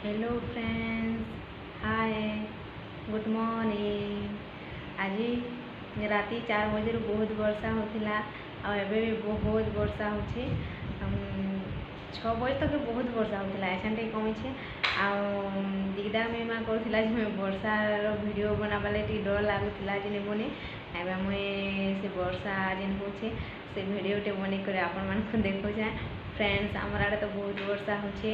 Hello friends, हाय, good morning. आज राति 4 बजे बहुत वर्षा होता आबे भी बहुत वर्षा हो 6 बजे तक बहुत वर्षा होता एछन टे कमी दिगदा मेमा कर वर्षार वीडियो बनावा लगे डर लगुला जे बने एवं मुझे से वर्षा जेन हो से वीडियोटे बन कर आपण मान देखो फ्रेंड्स आमर आड़े तो बहुत वर्षा होचे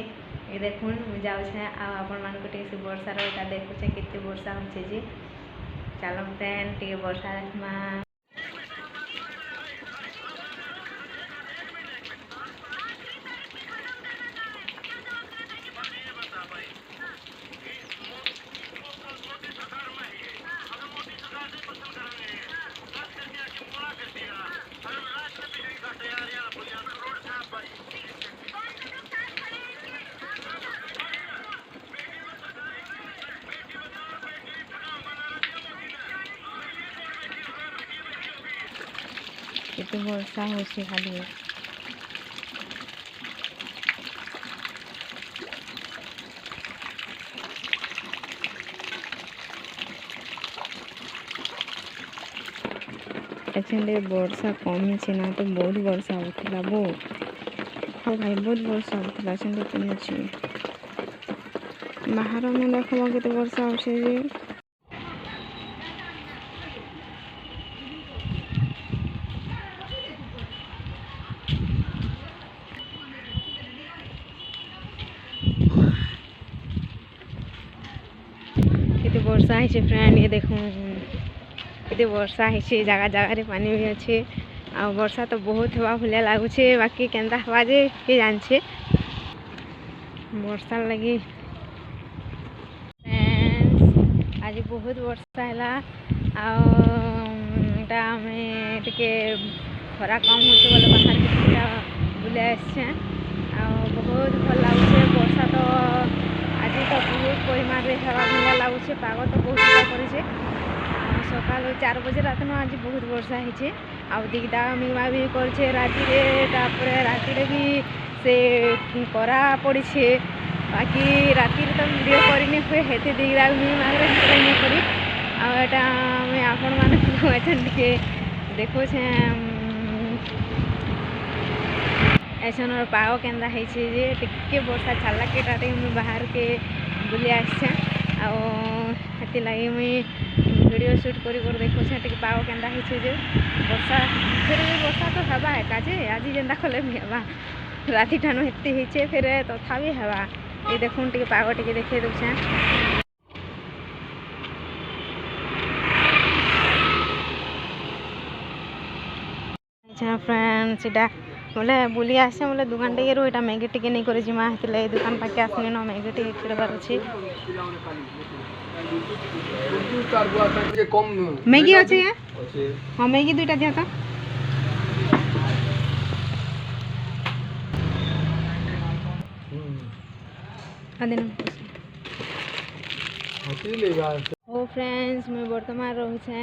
ये देखुन जाऊे आपण मान से वर्षार एटा देखुचे केते वर्षा होचे जे चलो फ्रेंड टे वर्षा देखमा। केते वर्षा होছে खाली एक्चुअली वर्षा कमी ना तो बहुत वर्षा होता बहुत भाई बहुत वर्षा होता कमी बाहर में देखो केते वर्षा हो केते वर्षा है फ्रेंड ये देखो केते वर्षा है जगह जगह पानी भी अच्छे आ वर्षा तो बहुत हवा भलिया लगुचे बाकी केंदा हवा जे के जानछे वर्षा लगी फ्रेंड्स आज बहुत वर्षा है आटा हमें टिके खरा कम होचे बोले बाहर के बुले आसे बहुत भल लगुचे वर्षा तो आज तो बहुत परिमाण में हवा भलिया लगुचे पाग तो बहुत करे सकाल 4 बजे रात न आज बहुत वर्षा है आ दिगदा मिवा भी करे राति भी से करा पड़ी बाकी राति तो वीडियो करनी हुए हेते दिगदा मिवा नहीं करी आटा मैं आपण मान टे देखो ऐसन पाग केन्दा है टिके वर्षा छाड़ा के बाहर के बुले आसे आती लगे मुई वीडियो शूट कर देखो टे पाग केन्दा है वर्षा फिर भी वर्षा तो हवा है काजे आज जेन्दा कले भी हवा राति ठानु हेती होचे फिर तथा भी हवा ये देखुन टे पाग टे देखे दूसरे फ्रेंड्स इटा बोले बुली आसे बोले दुकान टे ये मैगी टिके नहीं करे जिमा हेतिले दुकान पाके आसनी न मैगी टिके खिरबार अछि मैगी अछि हां मैगी दुईटा दिया तो ओ फ्रेंड्स मैं वर्तमान रोचे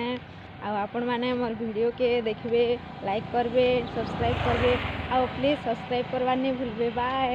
आपण मैंने मोर वीडियो के देखबे लाइक करबे सब्सक्राइब करबे आ प्लीज सब्सक्राइब करवा नहीं भूलबे। बाय।